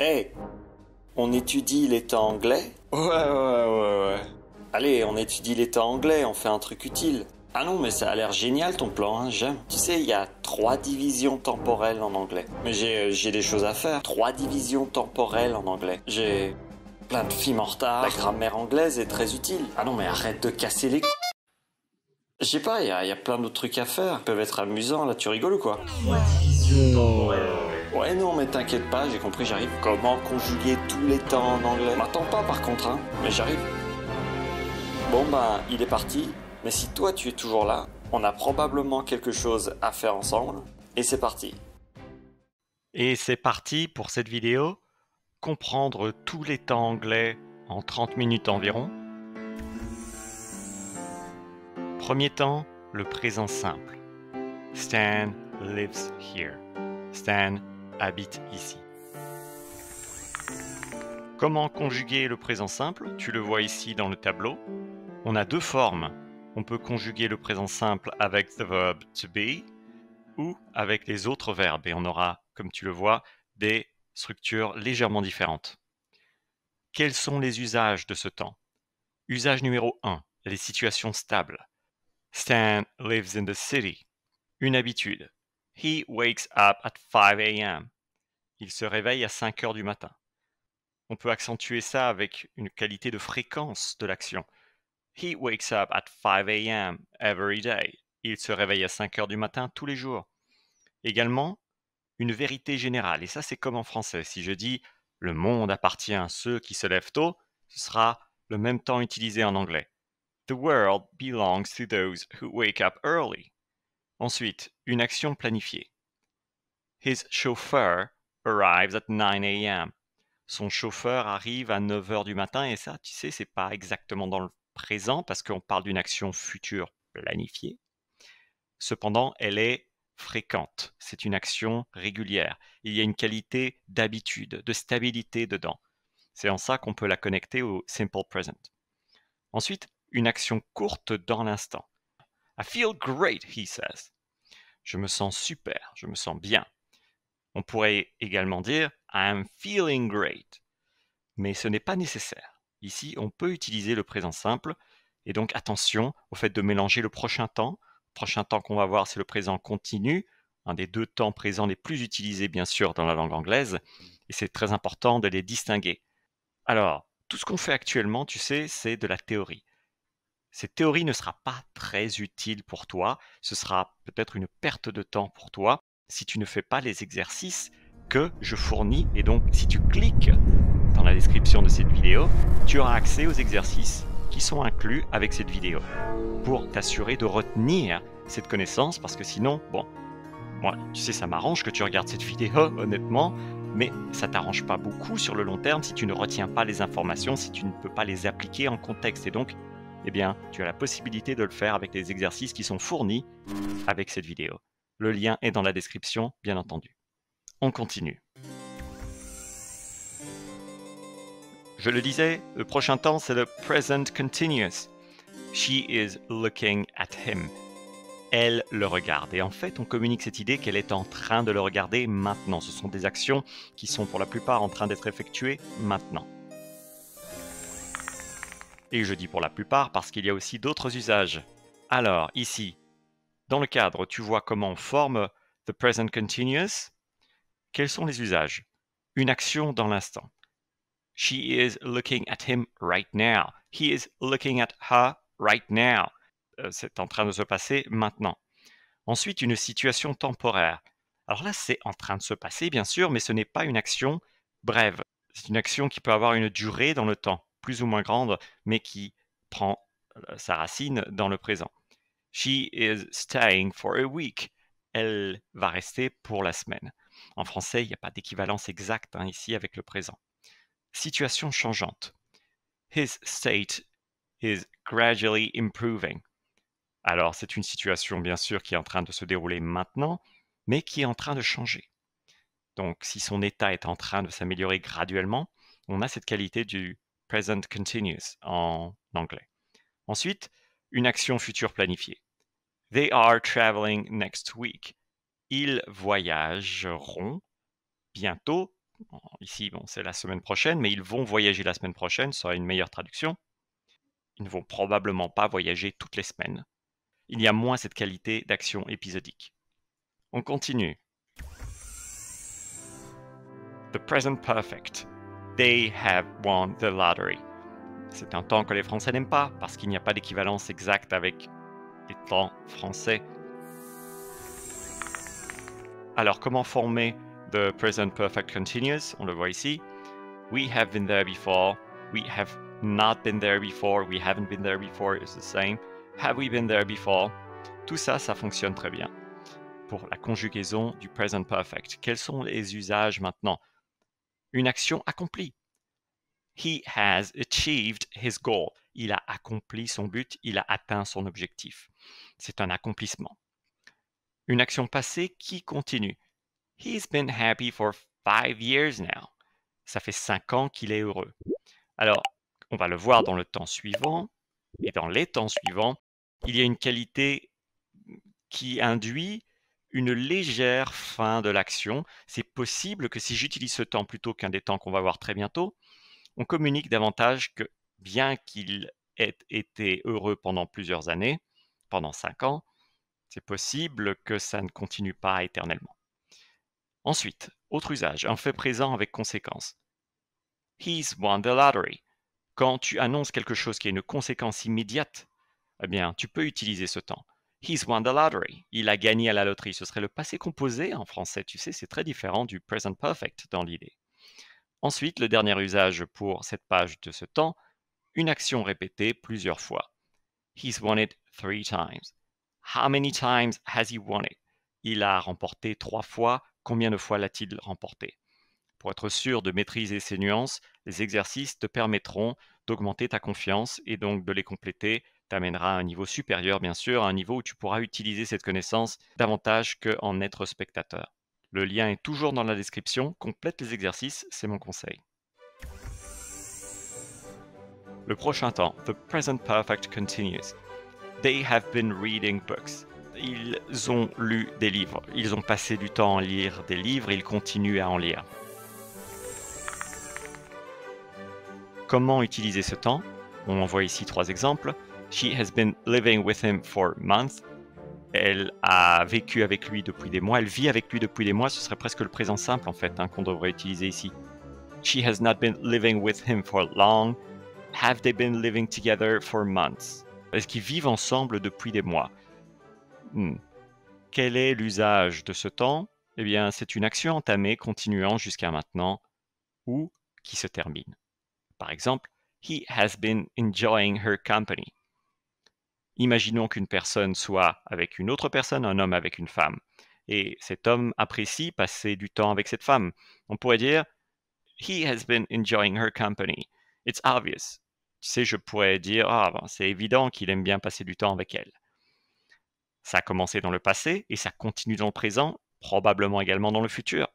Hey, on étudie les temps anglais? Ouais. Allez, on étudie les temps anglais, on fait un truc utile. Ah non, mais ça a l'air génial ton plan, hein, j'aime. Tu sais, il y a 3 divisions temporelles en anglais. Mais j'ai des choses à faire. 3 divisions temporelles en anglais. J'ai plein de films en retard. La grammaire anglaise est très utile. Ah non, mais arrête de casser les... Je sais pas, il y a plein d'autres trucs à faire. Ils peuvent être amusants, là tu rigoles ou quoi? Ouais, non, mais t'inquiète pas, j'ai compris, j'arrive. Comment conjuguer tous les temps en anglais? M'attends pas par contre, hein, mais j'arrive. Bon ben, il est parti, mais si toi tu es toujours là, on a probablement quelque chose à faire ensemble, et c'est parti. Et c'est parti pour cette vidéo, comprendre tous les temps anglais en 30 minutes environ. Premier temps, le présent simple. Stan lives here. Stan habite ici. Comment conjuguer le présent simple? Tu le vois ici dans le tableau. On a deux formes. On peut conjuguer le présent simple avec the verb to be ou avec les autres verbes et on aura, comme tu le vois, des structures légèrement différentes. Quels sont les usages de ce temps? Usage numéro 1, les situations stables. Stan lives in the city. Une habitude. He wakes up at 5 a.m. Il se réveille à 5 heures du matin. On peut accentuer ça avec une qualité de fréquence de l'action. He wakes up at 5 a.m. every day. Il se réveille à 5 heures du matin tous les jours. Également, une vérité générale. Et ça, c'est comme en français. Si je dis « le monde appartient à ceux qui se lèvent tôt », ce sera le même temps utilisé en anglais. The world belongs to those who wake up early. Ensuite, une action planifiée. His chauffeur arrives at 9 a.m. Son chauffeur arrive à 9 heures du matin et ça, tu sais, c'est pas exactement dans le présent parce qu'on parle d'une action future planifiée. Cependant, elle est fréquente. C'est une action régulière. Il y a une qualité d'habitude, de stabilité dedans. C'est en ça qu'on peut la connecter au simple present. Ensuite, une action courte dans l'instant. I feel great, he says. Je me sens super, je me sens bien. On pourrait également dire I'm feeling great. Mais ce n'est pas nécessaire. Ici, on peut utiliser le présent simple. Et donc, attention au fait de mélanger le prochain temps. Le prochain temps qu'on va voir, c'est le présent continu, un des deux temps présents les plus utilisés, bien sûr, dans la langue anglaise. Et c'est très important de les distinguer. Alors, tout ce qu'on fait actuellement, tu sais, c'est de la théorie. Cette théorie ne sera pas très utile pour toi. Ce sera peut-être une perte de temps pour toi si tu ne fais pas les exercices que je fournis. Et donc, si tu cliques dans la description de cette vidéo, tu auras accès aux exercices qui sont inclus avec cette vidéo pour t'assurer de retenir cette connaissance parce que sinon, bon, moi, tu sais, ça m'arrange que tu regardes cette vidéo, honnêtement, mais ça t'arrange pas beaucoup sur le long terme si tu ne retiens pas les informations, si tu ne peux pas les appliquer en contexte. Et donc, eh bien, tu as la possibilité de le faire avec les exercices qui sont fournis avec cette vidéo. Le lien est dans la description, bien entendu. On continue. Je le disais, le prochain temps, c'est le present continuous. She is looking at him. Elle le regarde. Et en fait, on communique cette idée qu'elle est en train de le regarder maintenant. Ce sont des actions qui sont pour la plupart en train d'être effectuées maintenant. Et je dis pour la plupart parce qu'il y a aussi d'autres usages. Alors, ici, dans le cadre, tu vois comment on forme the present continuous. Quels sont les usages? Une action dans l'instant. She is looking at him right now. He is looking at her right now. C'est en train de se passer maintenant. Ensuite, une situation temporaire. Alors là, c'est en train de se passer, bien sûr, mais ce n'est pas une action brève. C'est une action qui peut avoir une durée dans le temps, plus ou moins grande, mais qui prend sa racine dans le présent. She is staying for a week. Elle va rester pour la semaine. En français, il n'y a pas d'équivalence exacte ici avec le présent. Situation changeante. His state is gradually improving. Alors, c'est une situation, bien sûr, qui est en train de se dérouler maintenant, mais qui est en train de changer. Donc, si son état est en train de s'améliorer graduellement, on a cette qualité du present continuous en anglais. Ensuite, une action future planifiée. They are traveling next week. Ils voyageront bientôt Ici, bon, c'est la semaine prochaine, mais ils vont voyager la semaine prochaine, ça sera une meilleure traduction. Ils ne vont probablement pas voyager toutes les semaines. Il y a moins cette qualité d'action épisodique. On continue. The present perfect. They have won the lottery. C'est un temps que les Français n'aiment pas parce qu'il n'y a pas d'équivalence exacte avec les temps français. Alors, comment former the present perfect continuous? On le voit ici. We have been there before. We have not been there before. We haven't been there before. It's the same. Have we been there before? Tout ça, ça fonctionne très bien pour la conjugaison du present perfect. Quels sont les usages maintenant? Une action accomplie. He has achieved his goal. Il a accompli son but, il a atteint son objectif. C'est un accomplissement. Une action passée qui continue. He's been happy for 5 years now. Ça fait 5 ans qu'il est heureux. Alors, on va le voir dans le temps suivant. Et dans les temps suivants, il y a une qualité qui induit une légère fin de l'action. C'est possible que si j'utilise ce temps plutôt qu'un des temps qu'on va voir très bientôt, on communique davantage que bien qu'il ait été heureux pendant plusieurs années, pendant 5 ans, c'est possible que ça ne continue pas éternellement. Ensuite, autre usage, un fait présent avec conséquence. He's won the lottery. Quand tu annonces quelque chose qui a une conséquence immédiate, eh bien, tu peux utiliser ce temps. He's won the lottery. Il a gagné à la loterie. Ce serait le passé composé en français. Tu sais, c'est très différent du present perfect dans l'idée. Ensuite, le dernier usage pour cette page de ce temps, une action répétée plusieurs fois. He's won it 3 times. How many times has he won it? Il a remporté 3 fois. Combien de fois l'a-t-il remporté? Pour être sûr de maîtriser ces nuances, les exercices te permettront d'augmenter ta confiance et donc de les compléter t'amènera à un niveau supérieur, bien sûr, à un niveau où tu pourras utiliser cette connaissance davantage qu'en être spectateur. Le lien est toujours dans la description. Complète les exercices, c'est mon conseil. Le prochain temps, the present perfect continues. They have been reading books. Ils ont lu des livres. Ils ont passé du temps à lire des livres et ils continuent à en lire. Comment utiliser ce temps? On en voit ici 3 exemples. She has been living with him for months. Elle a vécu avec lui depuis des mois. Elle vit avec lui depuis des mois. Ce serait presque le présent simple en fait qu'on devrait utiliser ici. She has not been living with him for long. Have they been living together for months? Est-ce qu'ils vivent ensemble depuis des mois? Quel est l'usage de ce temps? Eh bien, c'est une action entamée continuant jusqu'à maintenant ou qui se termine. Par exemple, he has been enjoying her company. Imaginons qu'une personne soit avec une autre personne, un homme avec une femme, et cet homme apprécie passer du temps avec cette femme. On pourrait dire he has been enjoying her company. It's obvious. Tu sais, je pourrais dire c'est évident qu'il aime bien passer du temps avec elle. Ça a commencé dans le passé et ça continue dans le présent, probablement également dans le futur.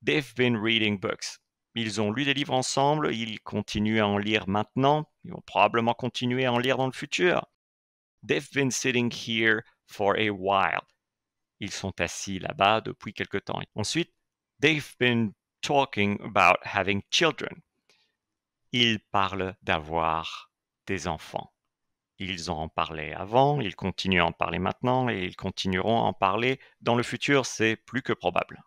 They've been reading books. Ils ont lu des livres ensemble, ils continuent à en lire maintenant, ils vont probablement continuer à en lire dans le futur. They've been sitting here for a while. Ils sont assis là-bas depuis quelque temps. Ensuite, they've been talking about having children. Ils parlent d'avoir des enfants. Ils en parlaient avant, ils continuent à en parler maintenant et ils continueront à en parler dans le futur, c'est plus que probable.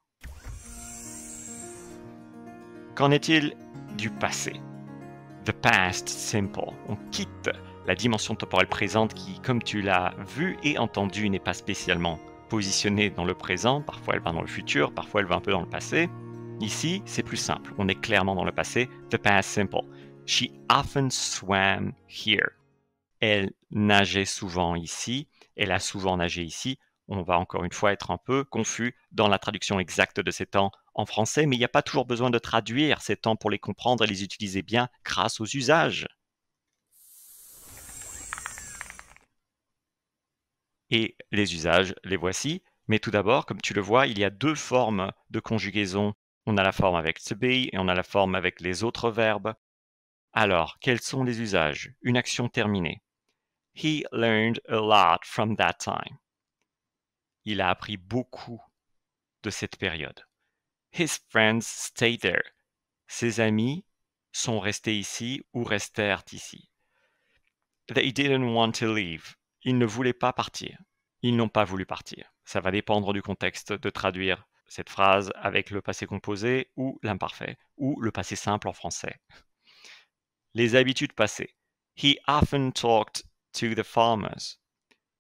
Qu'en est-il du passé? The past simple. On quitte la dimension temporelle présente qui, comme tu l'as vu et entendu, n'est pas spécialement positionnée dans le présent. Parfois, elle va dans le futur, parfois, elle va un peu dans le passé. Ici, c'est plus simple. On est clairement dans le passé. The past simple. She often swam here. Elle nageait souvent ici. Elle a souvent nagé ici. On va encore une fois être un peu confus dans la traduction exacte de ces temps en français, mais il n'y a pas toujours besoin de traduire ces temps pour les comprendre et les utiliser bien grâce aux usages. Et les usages, les voici. Mais tout d'abord, comme tu le vois, il y a 2 formes de conjugaison. On a la forme avec to be et on a la forme avec les autres verbes. Alors, quels sont les usages? Une action terminée. He learned a lot from that time. Il a appris beaucoup de cette période. His friends stayed there. Ses amis sont restés ici ou restèrent ici. They didn't want to leave. Ils ne voulaient pas partir. Ils n'ont pas voulu partir. Ça va dépendre du contexte de traduire cette phrase avec le passé composé ou l'imparfait, ou le passé simple en français. Les habitudes passées. He often talked to the farmers.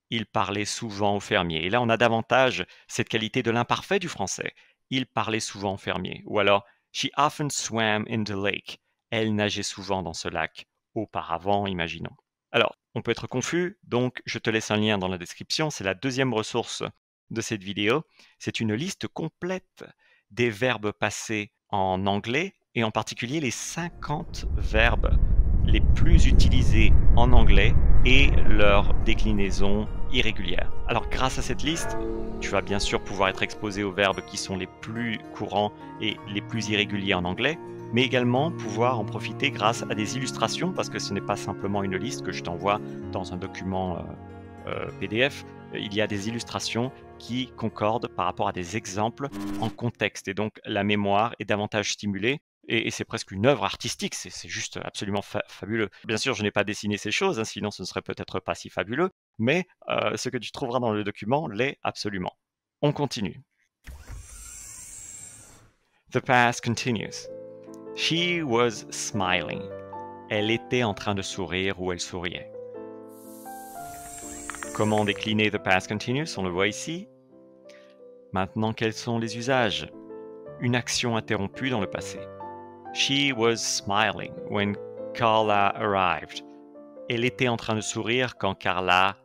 Il parlait souvent aux fermiers. Et là, on a davantage cette qualité de l'imparfait du français. Il parlait souvent aux fermiers. Ou alors, she often swam in the lake. Elle nageait souvent dans ce lac. Auparavant, imaginons. Alors, on peut être confus, donc je te laisse un lien dans la description. C'est la deuxième ressource de cette vidéo. C'est une liste complète des verbes passés en anglais et en particulier les 50 verbes les plus utilisés en anglais et leur déclinaison irrégulière. Alors grâce à cette liste, tu vas bien sûr pouvoir être exposé aux verbes qui sont les plus courants et les plus irréguliers en anglais, mais également pouvoir en profiter grâce à des illustrations, parce que ce n'est pas simplement une liste que je t'envoie dans un document PDF, il y a des illustrations qui concordent par rapport à des exemples en contexte, et donc la mémoire est davantage stimulée. Et c'est presque une œuvre artistique, c'est juste absolument fabuleux. Bien sûr, je n'ai pas dessiné ces choses, hein, sinon ce ne serait peut-être pas si fabuleux, mais ce que tu trouveras dans le document l'est absolument. On continue. The past continues. She was smiling. Elle était en train de sourire ou elle souriait. Comment décliner the past continuous? On le voit ici. Maintenant, quels sont les usages? Une action interrompue dans le passé. She was smiling when Carla arrived. Elle était en train de sourire quand Carla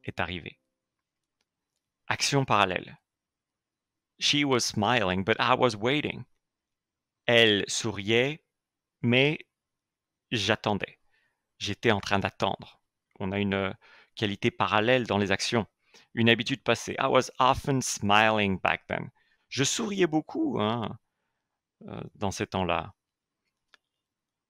est arrivée. Action parallèle. She was smiling, but I was waiting. Elle souriait, mais j'attendais. J'étais en train d'attendre. On a une qualité parallèle dans les actions. Une habitude passée. I was often smiling back then. Je souriais beaucoup dans ces temps-là.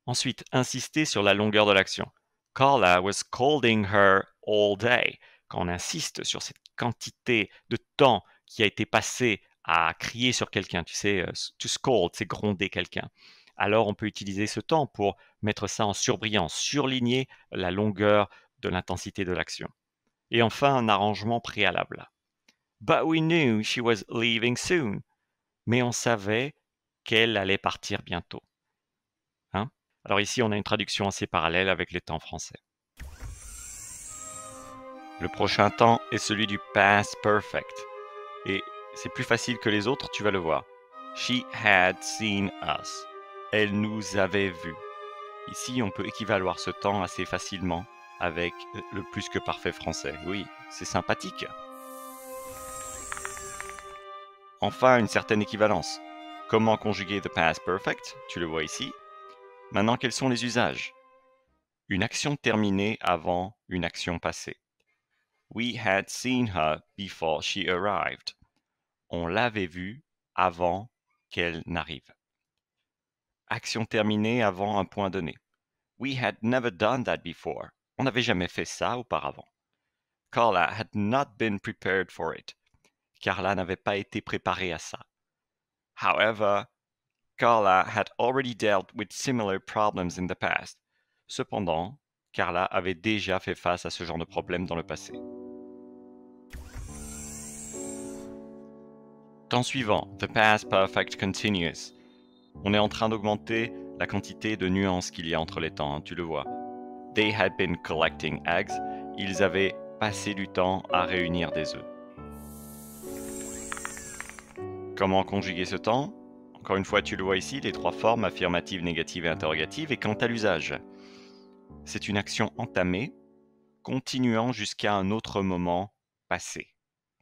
Ensuite, insister sur la longueur de l'action. Carla was scolding her all day. Quand on insiste sur cette quantité de temps qui a été passé à crier sur quelqu'un, tu sais, to scold, c'est gronder quelqu'un. Alors on peut utiliser ce temps pour mettre ça en surbrillance, surligner la longueur de l'intensité de l'action. Et enfin, un arrangement préalable. But we knew she was leaving soon. Mais on savait qu'elle allait partir bientôt. Alors ici, on a une traduction assez parallèle avec les temps français. Le prochain temps est celui du past perfect. Et c'est plus facile que les autres, tu vas le voir. She had seen us. Elle nous avait vus. Ici, on peut équivaloir ce temps assez facilement avec le plus que parfait français. Oui, c'est sympathique. Enfin, une certaine équivalence. Comment conjuguer the past perfect? Tu le vois ici. Maintenant, quels sont les usages? Une action terminée avant une action passée. We had seen her before she arrived. On l'avait vue avant qu'elle n'arrive. Action terminée avant un point donné. We had never done that before. On n'avait jamais fait ça auparavant. Carla had not been prepared for it. Carla n'avait pas été préparée à ça. However, Carla had already dealt with similar problems in the past. Cependant, Carla avait déjà fait face à ce genre de problème dans le passé. Temps suivant, the past perfect continuous. On est en train d'augmenter la quantité de nuances qu'il y a entre les temps, tu le vois. They had been collecting eggs. Ils avaient passé du temps à réunir des œufs. Comment conjuguer ce temps? Encore une fois, tu le vois ici, les trois formes affirmative, négative et interrogative. Et quant à l'usage, c'est une action entamée, continuant jusqu'à un autre moment passé.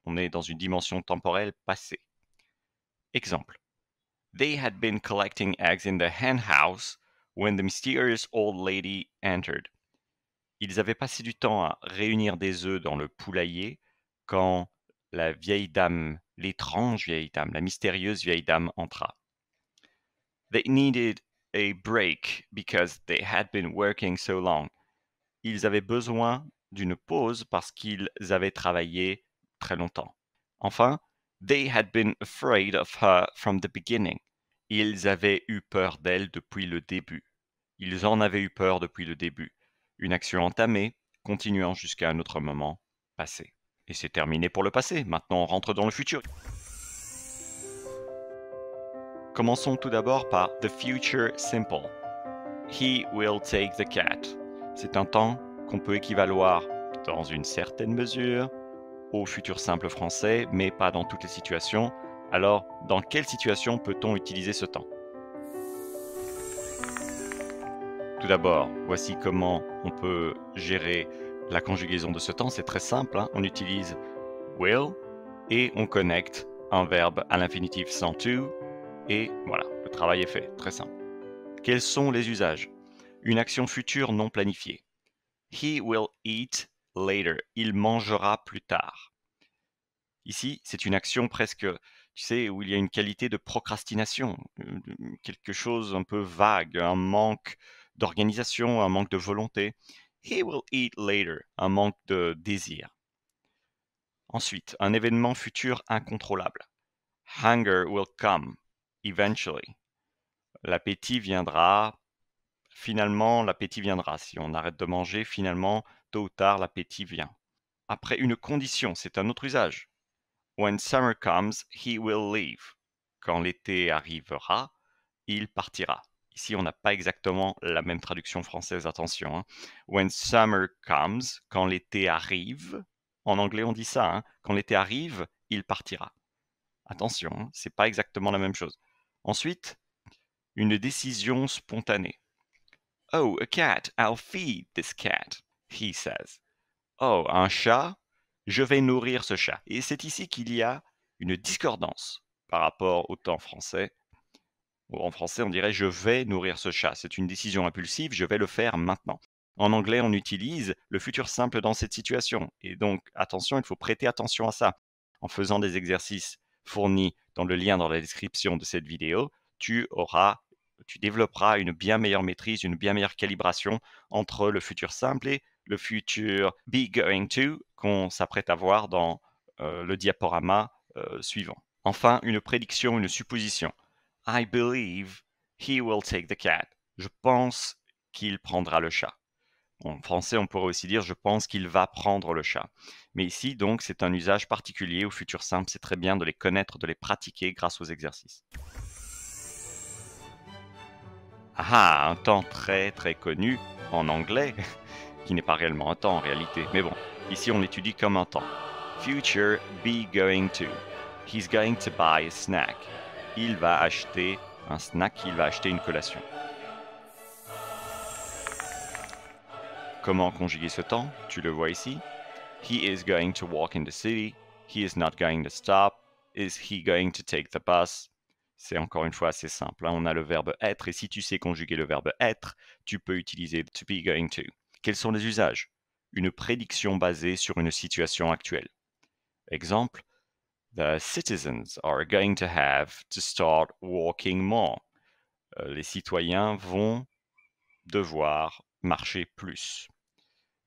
On est dans une dimension temporelle passée. Exemple. They had been collecting eggs in the hen house when the mysterious old lady entered. Ils avaient passé du temps à réunir des œufs dans le poulailler quand la vieille dame, l'étrange vieille dame, la mystérieuse vieille dame entra. They needed a break because they had been working so long. Ils avaient besoin d'une pause parce qu'ils avaient travaillé très longtemps. Enfin, they had been afraid of her from the beginning. Ils avaient eu peur d'elle depuis le début. Ils en avaient eu peur depuis le début. Une action entamée, continuant jusqu'à un autre moment, passé. Et c'est terminé pour le passé. Maintenant, on rentre dans le futur. Commençons tout d'abord par the future simple. He will take the cat. C'est un temps qu'on peut équivaloir dans une certaine mesure au futur simple français, mais pas dans toutes les situations. Alors, dans quelle situation peut-on utiliser ce temps? Tout d'abord, voici comment on peut gérer la conjugaison de ce temps. C'est très simple, hein. On utilise will et on connecte un verbe à l'infinitif sans to et voilà, le travail est fait. Très simple. Quels sont les usages? Une action future non planifiée. He will eat later. Il mangera plus tard. Ici, c'est une action presque, tu sais, où il y a une qualité de procrastination, quelque chose un peu vague, un manque d'organisation, un manque de volonté. He will eat later, un manque de désir. Ensuite, un événement futur incontrôlable. Hunger will come, eventually. L'appétit viendra, finalement, l'appétit viendra. Si on arrête de manger, finalement, tôt ou tard, l'appétit vient. Après, une condition, c'est un autre usage. When summer comes, he will leave. Quand l'été arrivera, il partira. Ici, on n'a pas exactement la même traduction française, attention, hein. When summer comes, quand l'été arrive, en anglais on dit ça, hein. Quand l'été arrive, il partira. Attention, hein, c'est pas exactement la même chose. Ensuite, une décision spontanée. Oh, a cat, I'll feed this cat, he says. Oh, un chat, je vais nourrir ce chat. Et c'est ici qu'il y a une discordance par rapport au temps français. En français, on dirait je vais nourrir ce chat. C'est une décision impulsive, je vais le faire maintenant. En anglais, on utilise le futur simple dans cette situation. Et donc, attention, il faut prêter attention à ça. En faisant des exercices fournis dans le lien dans la description de cette vidéo, tu développeras une bien meilleure maîtrise, une bien meilleure calibration entre le futur simple et le futur be going to qu'on s'apprête à voir dans le diaporama suivant. Enfin, une prédiction, une supposition. I believe he will take the cat. Je pense qu'il prendra le chat. En français, on pourrait aussi dire je pense qu'il va prendre le chat. Mais ici, donc, c'est un usage particulier au futur simple. C'est très bien de les connaître, de les pratiquer grâce aux exercices. Ah, un temps très très connu en anglais, qui n'est pas réellement un temps en réalité. Mais bon, ici on l'étudie comme un temps. Future be going to. He's going to buy a snack. Il va acheter un snack, il va acheter une collation. Comment conjuguer ce temps? Tu le vois ici. He is going to walk in the city. He is not going to stop. Is he going to take the bus? C'est encore une fois assez simple, hein. On a le verbe être et si tu sais conjuguer le verbe être, tu peux utiliser to be going to. Quels sont les usages? Une prédiction basée sur une situation actuelle. Exemple, the citizens are going to have to start walking more. Les citoyens vont devoir marcher plus.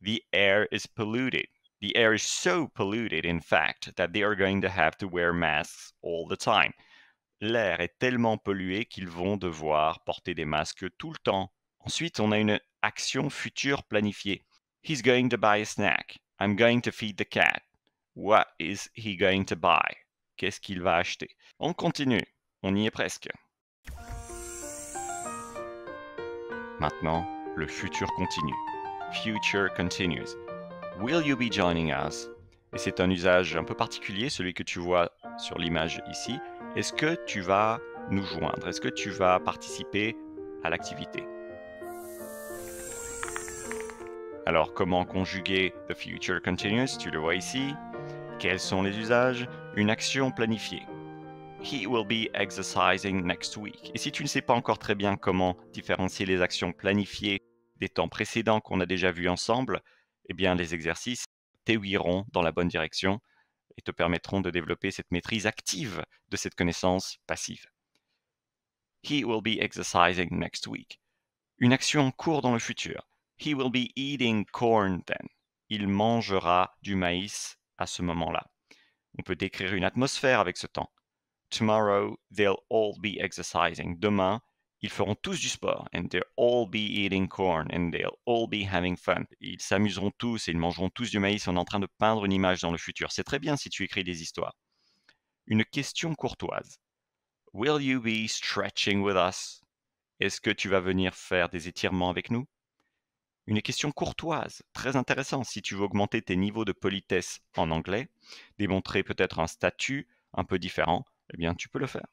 The air is polluted. The air is so polluted, in fact, that they are going to have to wear masks all the time. L'air est tellement pollué qu'ils vont devoir porter des masques tout le temps. Ensuite, on a une action future planifiée. He's going to buy a snack. I'm going to feed the cat. What is he going to buy? Qu'est-ce qu'il va acheter? On continue. On y est presque. Maintenant, le futur continue. Future continues. Will you be joining us? Et c'est un usage un peu particulier, celui que tu vois sur l'image ici. Est-ce que tu vas nous joindre? Est-ce que tu vas participer à l'activité? Alors, comment conjuguer the future continuous? Tu le vois ici. Quels sont les usages? Une action planifiée. He will be exercising next week. Et si tu ne sais pas encore très bien comment différencier les actions planifiées des temps précédents qu'on a déjà vus ensemble, eh bien, les exercices t'aiguilleront dans la bonne direction et te permettront de développer cette maîtrise active de cette connaissance passive. He will be exercising next week. Une action en cours dans le futur. He will be eating corn then. Il mangera du maïs à ce moment-là. On peut décrire une atmosphère avec ce temps. Tomorrow, they'll all be exercising. Demain, ils feront tous du sport. And they'll all be eating corn. And they'll all be having fun. Ils s'amuseront tous et ils mangeront tous du maïs. On est en train de peindre une image dans le futur. C'est très bien si tu écris des histoires. Une question courtoise. Will you be stretching with us? Est-ce que tu vas venir faire des étirements avec nous? Une question courtoise, très intéressante si tu veux augmenter tes niveaux de politesse en anglais, démontrer peut-être un statut un peu différent, eh bien tu peux le faire.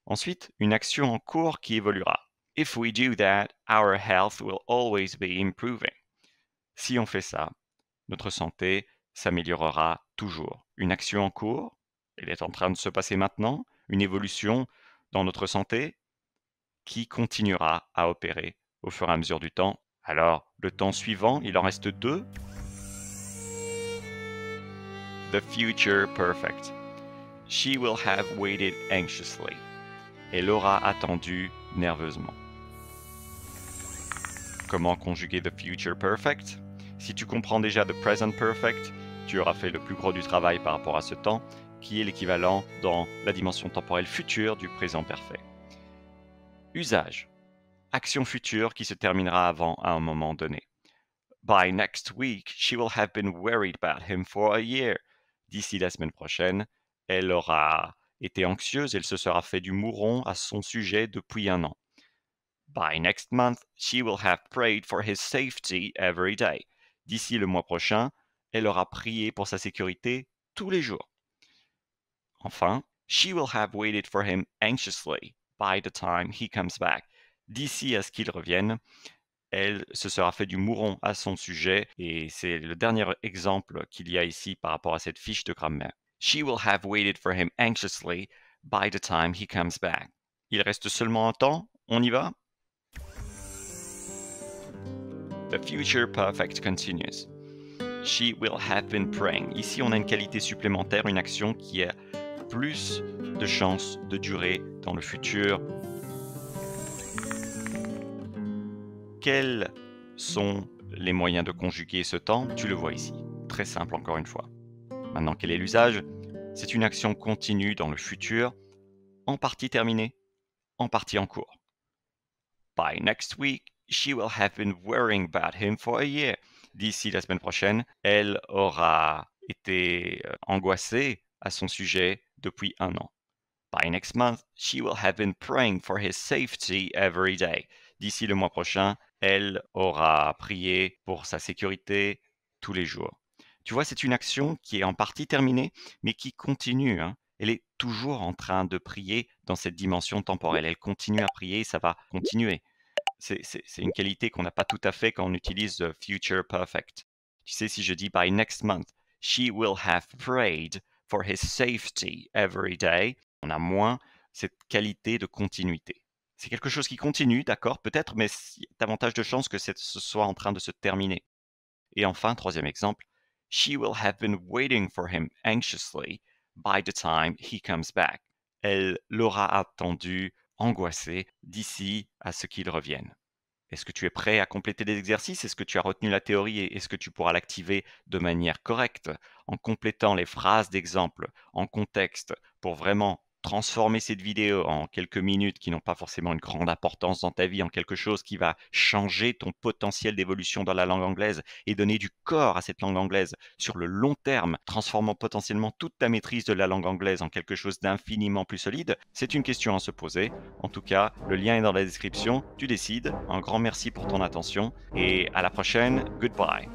Ensuite, une action en cours qui évoluera. If we do that, our health will always be improving. Si on fait ça, notre santé s'améliorera toujours. Une action en cours, elle est en train de se passer maintenant, une évolution dans notre santé qui continuera à opérer au fur et à mesure du temps. Alors, le temps suivant, il en reste 2. The future perfect. She will have waited anxiously. Elle aura attendu nerveusement. Comment conjuguer the future perfect? Si tu comprends déjà the present perfect, tu auras fait le plus gros du travail par rapport à ce temps, qui est l'équivalent dans la dimension temporelle future du présent parfait. Usage. Action future qui se terminera avant à un moment donné. By next week, she will have been worried about him for a year. D'ici la semaine prochaine, elle aura été anxieuse, elle se sera fait du mouron à son sujet depuis un an. By next month, she will have prayed for his safety every day. D'ici le mois prochain, elle aura prié pour sa sécurité tous les jours. Enfin, she will have waited for him anxiously by the time he comes back. D'ici à ce qu'il revienne, elle se sera fait du mouron à son sujet et c'est le dernier exemple qu'il y a ici par rapport à cette fiche de grammaire. She will have waited for him anxiously by the time he comes back. Il reste seulement un temps, on y va? The future perfect continues. She will have been praying. Ici, on a une qualité supplémentaire, une action qui a plus de chances de durer dans le futur. Quels sont les moyens de conjuguer ce temps? Tu le vois ici. Très simple encore une fois. Maintenant, quel est l'usage? C'est une action continue dans le futur, en partie terminée, en partie en cours. By next week, she will have been worrying about him for a year. D'ici la semaine prochaine, elle aura été angoissée à son sujet depuis un an. By next month, she will have been praying for his safety every day. D'ici le mois prochain, elle aura prié pour sa sécurité tous les jours. Tu vois, c'est une action qui est en partie terminée, mais qui continue. Elle est toujours en train de prier dans cette dimension temporelle. Elle continue à prier, ça va continuer. C'est une qualité qu'on n'a pas tout à fait quand on utilise the future perfect. Tu sais, si je dis by next month, she will have prayed for his safety every day, on a moins cette qualité de continuité. C'est quelque chose qui continue, d'accord, peut-être, mais il y a davantage de chances que ce soit en train de se terminer. Et enfin, troisième exemple, she will have been waiting for him anxiously by the time he comes back. Elle l'aura attendu, angoissée, d'ici à ce qu'il revienne. Est-ce que tu es prêt à compléter les exercices? Est-ce que tu as retenu la théorie et est-ce que tu pourras l'activer de manière correcte en complétant les phrases d'exemple en contexte pour vraiment transformer cette vidéo en quelques minutes qui n'ont pas forcément une grande importance dans ta vie, en quelque chose qui va changer ton potentiel d'évolution dans la langue anglaise et donner du corps à cette langue anglaise sur le long terme, transformant potentiellement toute ta maîtrise de la langue anglaise en quelque chose d'infiniment plus solide? C'est une question à se poser. En tout cas, le lien est dans la description, tu décides. Un grand merci pour ton attention et à la prochaine. Goodbye.